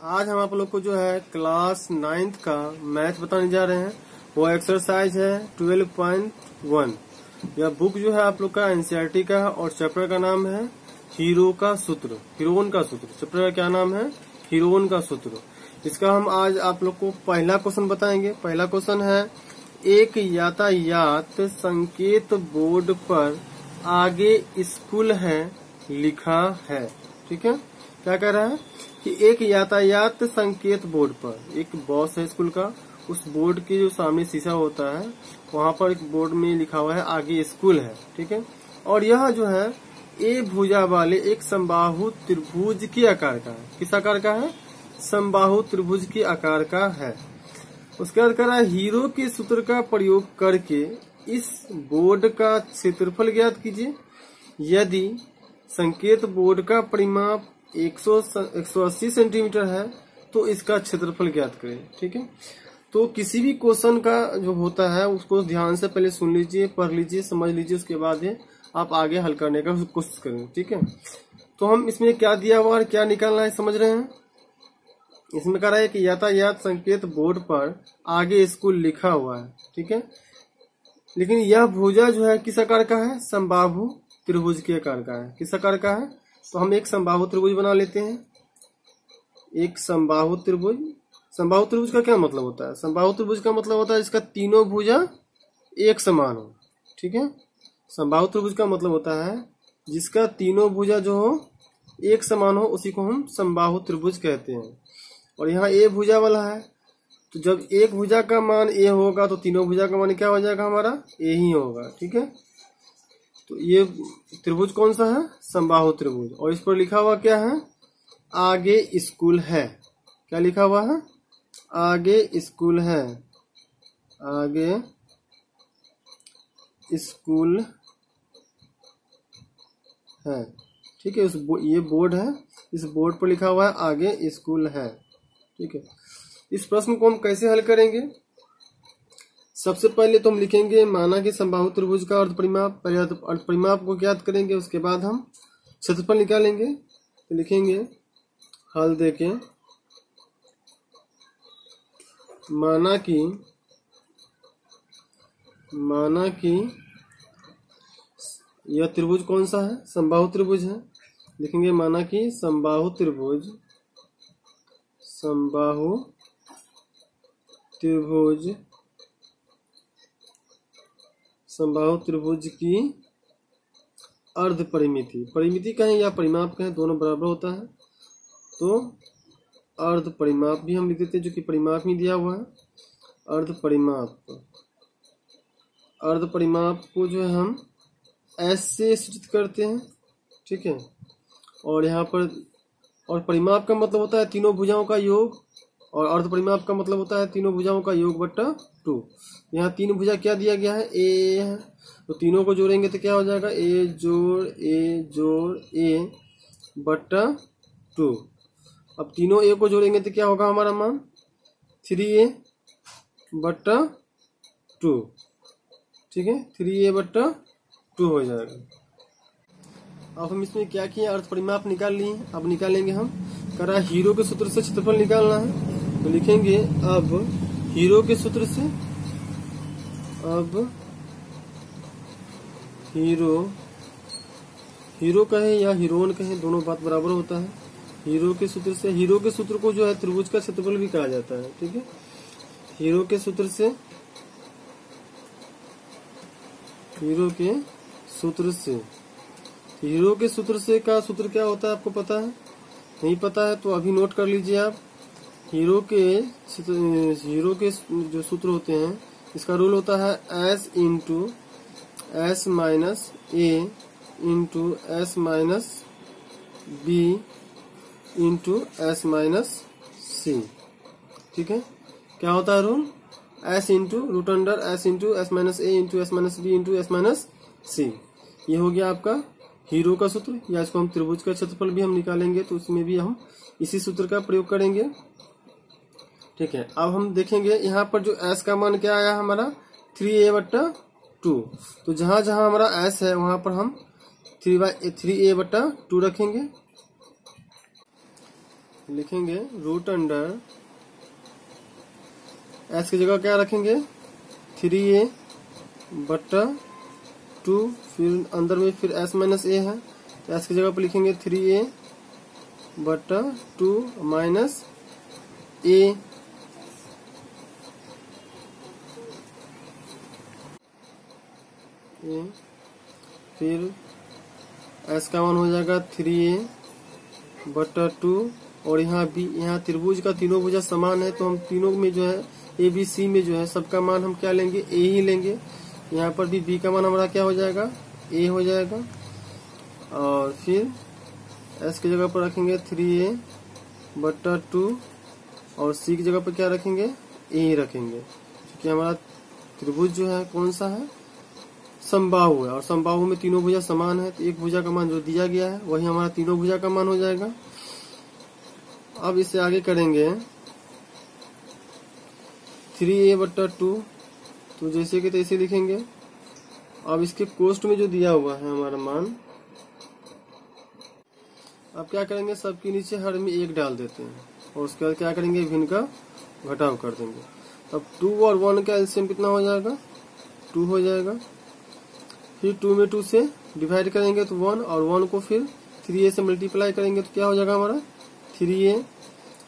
आज हम आप लोग को जो है क्लास 9th का मैथ बताने जा रहे हैं। वो एक्सरसाइज है 12.1। यह बुक जो है आप लोग का एनसीईआरटी का है और चैप्टर का नाम है हीरोन का सूत्र। चैप्टर का क्या नाम है? हीरोन का सूत्र। इसका हम आज आप लोग को पहला क्वेश्चन बताएंगे। पहला क्वेश्चन है, एक यातायात संकेत बोर्ड पर आगे स्कूल है लिखा है। ठीक है, क्या कह रहा है कि एक यातायात संकेत बोर्ड पर, एक बॉस है स्कूल का, उस बोर्ड के जो सामने शीशा होता है वहां पर एक बोर्ड में लिखा हुआ है आगे स्कूल है। ठीक है, और यह जो है ए भुजा वाले एक समबाहु त्रिभुज के आकार का है। किस आकार का है? समबाहु त्रिभुज के आकार का है। उसके बाद कह रहा है, हीरो के सूत्र का प्रयोग करके इस बोर्ड का क्षेत्रफल ज्ञात कीजिए। यदि संकेत बोर्ड का परिमाप 180 सेंटीमीटर है तो इसका क्षेत्रफल ज्ञात करें। ठीक है, तो किसी भी क्वेश्चन का जो होता है उसको ध्यान से पहले सुन लीजिए, पढ़ लीजिए, समझ लीजिए, उसके बाद आप आगे हल करने का कोशिश करें। ठीक है, तो हम इसमें क्या दिया हुआ है, क्या निकालना है, समझ रहे हैं। इसमें कह रहा है कि यातायात संकेत बोर्ड पर आगे स्कूल लिखा हुआ है। ठीक है, लेकिन यह भुजा जो है किस आकार का है? समबाहु त्रिभुज के आकार का है। किस आकार का है? तो हम एक समबाहु त्रिभुज बना लेते हैं। एक समबाहु त्रिभुज। समबाहु त्रिभुज का क्या मतलब होता है? समबाहु त्रिभुज का मतलब होता है इसका तीनों भुजा एक समान हो। ठीक है, समबाहु त्रिभुज का मतलब होता है जिसका तीनों भुजा जो हो एक समान हो, उसी को हम समबाहु त्रिभुज कहते हैं। और यहाँ ए भुजा वाला है, तो जब एक भुजा का मान ए होगा तो तीनों भुजा का मान क्या हो जाएगा? हमारा ए ही होगा। ठीक है, तो ये त्रिभुज कौन सा है? समबाहु त्रिभुज। और इस पर लिखा हुआ क्या है? आगे स्कूल है। क्या लिखा हुआ है? आगे स्कूल है। आगे स्कूल है। ठीक है, ये बोर्ड है, इस बोर्ड पर लिखा हुआ है आगे स्कूल है। ठीक है, इस प्रश्न को हम कैसे हल करेंगे? सबसे पहले तो हम लिखेंगे माना कि समबाहु त्रिभुज का अर्धपरिमाप। पहले अर्धपरिमाप को ज्ञात करेंगे, उसके बाद हम क्षेत्रफल निकालेंगे। तो लिखेंगे हल देके, माना कि यह त्रिभुज कौन सा है? समबाहु त्रिभुज है। लिखेंगे माना कि समबाहु त्रिभुज की अर्ध परिमिति कहें या परिमाप कहें, दोनों बराबर होता है। तो अर्ध परिमाप भी हम लिख देते हैं, जो कि परिमाप ही दिया हुआ है। अर्ध परिमाप को जो है हम एस से सूचित करते हैं। ठीक है, और यहाँ पर और परिमाप का मतलब होता है तीनों भुजाओं का योग, और अर्ध परिमाप का मतलब होता है तीनों भुजाओं का योग बट्टा 2। यहाँ तीन भुजा क्या दिया गया है? ए है, तो तीनों को जोड़ेंगे तो क्या हो जाएगा? ए जोड़ ए बट्टा 2। अब तीनों ए को जोड़ेंगे तो क्या होगा हमारा मान? 3a बट्टा 2। ठीक है, 3a बट्टा 2 हो जाएगा। अब हम इसमें क्या किए? अर्ध परिमाप निकाल लिए। अब निकालेंगे हम, करा हीरो के सूत्र से क्षेत्रफल निकालना है। तो लिखेंगे अब हीरो के सूत्र से, अब हीरो कहें या हीरोन कहें, दोनों बात बराबर होता है। हीरो के सूत्र को जो है त्रिभुज का क्षेत्रफल भी कहा जाता है। ठीक है, हीरो के सूत्र से का सूत्र क्या होता है? आपको पता है? नहीं पता है तो अभी नोट कर लीजिए आप। हीरो के जो सूत्र होते हैं, इसका रूल होता है S into S minus A into S minus B into S minus C। ठीक है, क्या होता है rule? S into root under S into S minus A into S minus B into S minus C। ये हो गया आपका hero का सूत्र। या इसको हम त्रिभुज का क्षेत्रफल भी हम निकालेंगे तो उसमें भी हम इसी सूत्र का प्रयोग करेंगे। ठीक है, अब हम देखेंगे यहाँ पर जो S का मान क्या आया हमारा? 3a बट्टा 2। तो जहां जहां हमारा S है वहां पर हम 3a बट्टा 2 रखेंगे। लिखेंगे रूट अंडर एस की जगह क्या रखेंगे 3a बट्टा 2, फिर अंदर में फिर s माइनस ए है तो s की जगह पर लिखेंगे 3a बट्टा 2 माइनस a। फिर s का मान हो जाएगा 3a बट्टा 2 और यहाँ b, यहाँ त्रिभुज का तीनों भुजा समान है तो हम तीनों में जो है ए बी सी में जो है सबका मान हम क्या लेंगे a ही लेंगे। यहाँ पर भी b का मान हमारा क्या हो जाएगा a हो जाएगा और फिर s की जगह पर रखेंगे 3a बट्टा 2 और c की जगह पर क्या रखेंगे a ही रखेंगे क्योंकि हमारा त्रिभुज जो है कौन सा है समबाहु है और समबाहु में तीनों भुजा समान है तो एक भुजा का मान जो दिया गया है वही हमारा तीनों भुजा का मान हो जाएगा। अब इससे आगे करेंगे 3a बट्टा 2 तो जैसे कि तैसे लिखेंगे। अब इसके कोष्ठ में जो दिया हुआ है हमारा मान, अब क्या करेंगे सबके नीचे हर में 1 डाल देते हैं और उसके बाद क्या करेंगे भिन्न का घटाव कर देंगे। तब 2 और 1 का एलसीएम कितना हो जाएगा 2 हो जाएगा। फिर 2 में 2 से डिवाइड करेंगे तो 1 और 1 को फिर 3a से मल्टीप्लाई करेंगे तो क्या हो जाएगा हमारा 3a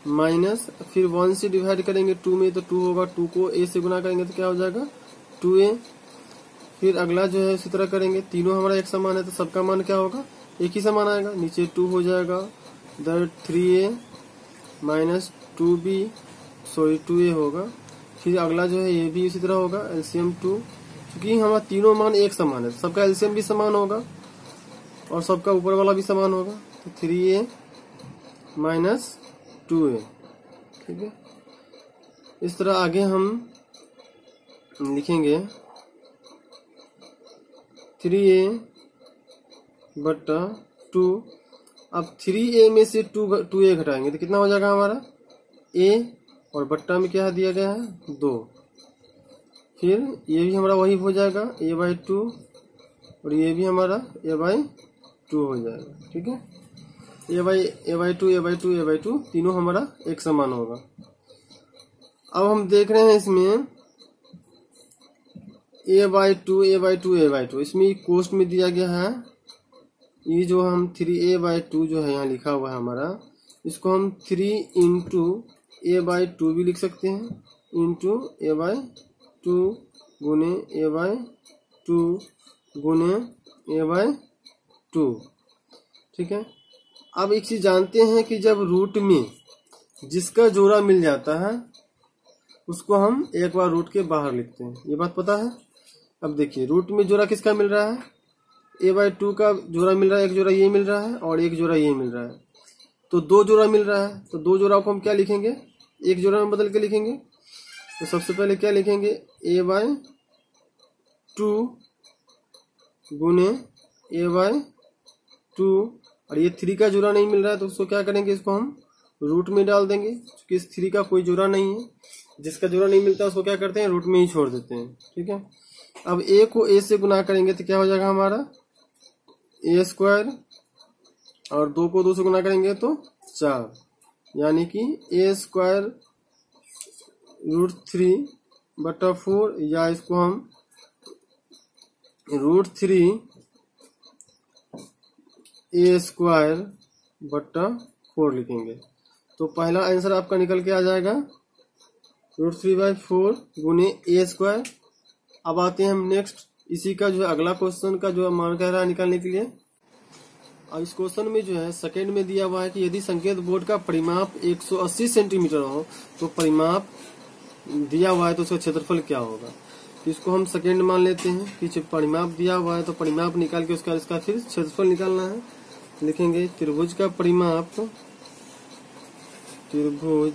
माइनस फिर 1 से डिवाइड करेंगे 2 में तो 2 होगा, 2 को a से गुना करेंगे तो क्या हो जाएगा 2a। फिर अगला जो है उसी तरह करेंगे, तीनों हमारा एक समान है तो सबका मान क्या होगा एक ही समान आएगा, नीचे 2 हो जाएगा, इधर 3a minus 2b sorry 2a होगा। फिर अगला जो है ये भी इसी तरह होगा एलसीएम 2, क्योंकि हमारा तीनों मान एक समान है तो सबका एलसीएम भी समान होगा और सबका ऊपर वाला भी समान होगा तो 3a माइनस 2a। ठीक है, इस तरह आगे हम लिखेंगे 3a बट्टा 2। अब 3a में से 2a घटाएंगे तो कितना हो जाएगा हमारा a और बट्टा में क्या दिया गया है 2। फिर ये भी हमारा वही हो जाएगा a/2 और ये भी हमारा a/2 हो जाएगा। ठीक है, a/2 तीनों हमारा एक समान होगा। अब हम देख रहे हैं इसमें a/2 इसमें कोष्ठ में दिया गया है ये जो हम 3a/2 जो है यहाँ लिखा हुआ है हमारा, इसको हम 3 इंटू a/2 भी लिख सकते हैं इंटू a/2 गुने a/2 गुने a/2। ठीक है, अब एक चीज जानते हैं कि जब रूट में जिसका जोड़ा मिल जाता है उसको हम एक बार रूट के बाहर लिखते हैं, ये बात पता है। अब देखिए रूट में जोड़ा किसका मिल रहा है a/2 का जोड़ा मिल रहा है, एक जोड़ा ये मिल रहा है और एक जोड़ा ये मिल रहा है तो 2 जोड़ा मिल रहा है तो 2 जोड़ा को हम क्या लिखेंगे एक जोड़ा में बदल के लिखेंगे। तो सबसे पहले क्या लिखेंगे a/2 गुने a/2 और ये 3 का जोड़ा नहीं मिल रहा है तो उसको क्या करेंगे इसको हम रूट में डाल देंगे क्योंकि इस 3 का कोई जोड़ा नहीं है, जिसका जोड़ा नहीं मिलता उसको क्या करते हैं रूट में ही छोड़ देते हैं। ठीक है, अब a को a से गुना करेंगे तो क्या हो जाएगा हमारा a² और 2 को 2 से गुना करेंगे तो 4, यानी कि a² √3/4 या इसको हम √3 a²/4 लिखेंगे। तो पहला आंसर आपका निकल के आ जाएगा √3/4 गुने a²। अब आते हैं हम नेक्स्ट इसी का जो है अगला क्वेश्चन का जो मान कह रहा है निकालने के लिए। अब इस क्वेश्चन में जो है सेकंड में दिया हुआ है कि यदि संकेत बोर्ड का परिमाप 180 सेंटीमीटर हो तो परिमाप दिया हुआ है तो उसका क्षेत्रफल क्या होगा। तो इसको हम सेकंड मान लेते हैं कि परिमाप दिया हुआ है तो परिमाप निकाल के उसका इसका फिर क्षेत्रफल निकालना है। लिखेंगे त्रिभुज का परिमाप, त्रिभुज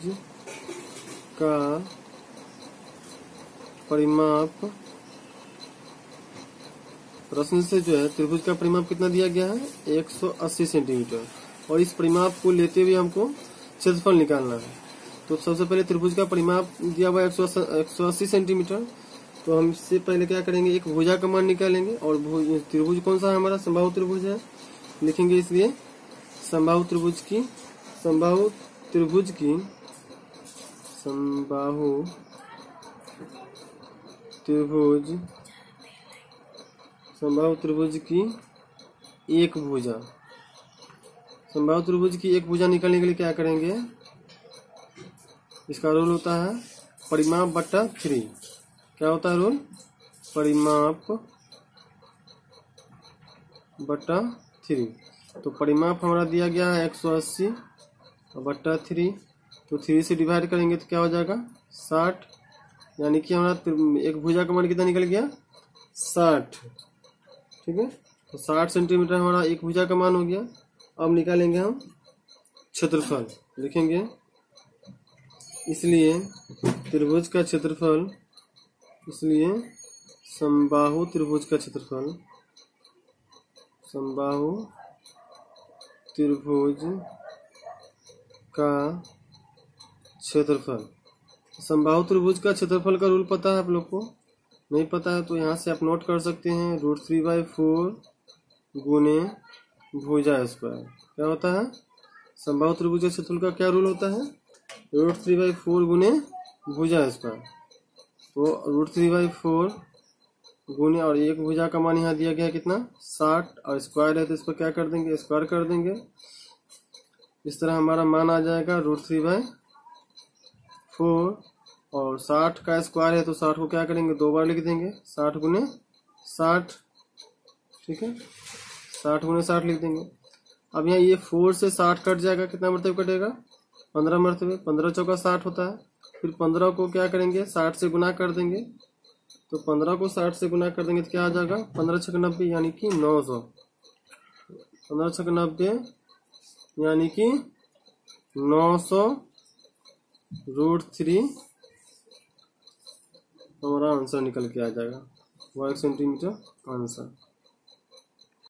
का परिमाप, प्रश्न से जो है त्रिभुज का परिमाप कितना दिया गया है 180 सेंटीमीटर और इस परिमाप को लेते हुए हमको क्षेत्रफल निकालना है। तो सबसे पहले त्रिभुज का परिमाप दिया हुआ है 180 सेंटीमीटर तो हम इससे पहले क्या करेंगे एक भुजा का मान निकालेंगे और त्रिभुज कौन सा है हमारा समबाहु त्रिभुज है। लिखेंगे इसलिए समबाहु त्रिभुज की समबाहु त्रिभुज की एक भुजा, समबाहु त्रिभुज की एक भुजा निकालने के लिए क्या करेंगे, इसका रूल होता है परिमाप बट्टा 3। क्या होता है रूल, परिमाप बट्टा 3। तो परिमाप हमारा दिया गया है 180 बट्टा 3, तो 3 से डिवाइड करेंगे तो क्या हो जाएगा 60, यानी कि हमारा एक भुजा का मान कितना निकल गया 60। ठीक है, तो 60 सेंटीमीटर हमारा एक भुजा का मान हो गया। अब निकालेंगे हम क्षेत्रफल, लिखेंगे इसलिए त्रिभुज का क्षेत्रफल, इसलिए समबाहु त्रिभुज का क्षेत्रफल, समबाहु त्रिभुज का क्षेत्रफल। समबाहु त्रिभुज का क्षेत्रफल का रूल पता है आप लोग को, नहीं पता है तो यहाँ से आप नोट कर सकते हैं, √3/4 गुने भुजा स्क्वायर। क्या होता है, समबाहु त्रिभुज के क्षेत्रफल का क्या रूल होता है, √3/4 गुने भुजा स्क्वायर। तो √3/4 गुने, और एक भुजा का मान यहाँ दिया गया है कितना 60, और स्क्वायर है तो इस पर क्या कर देंगे, स्क्वायर कर देंगे। इस तरह हमारा मान आ जाएगा √3/4, और 60 का स्क्वायर है तो 60 को क्या करेंगे 2 बार लिख देंगे, 60 गुने 60। ठीक है, 60 गुने 60 लिख देंगे। अब यहाँ ये 4 से 60 कट जाएगा, कितना मरतबे कटेगा 15 मरतबे, 15 चौका 60 होता है। फिर 15 को क्या करेंगे 60 से गुना कर देंगे, तो 15 को 60 से गुना कर देंगे तो क्या आ जाएगा 15 छक 90, यानी कि 900। 15 छक 90 यानी कि 900 √3 हमारा आंसर निकल के आ जाएगा, 1 सेंटीमीटर आंसर।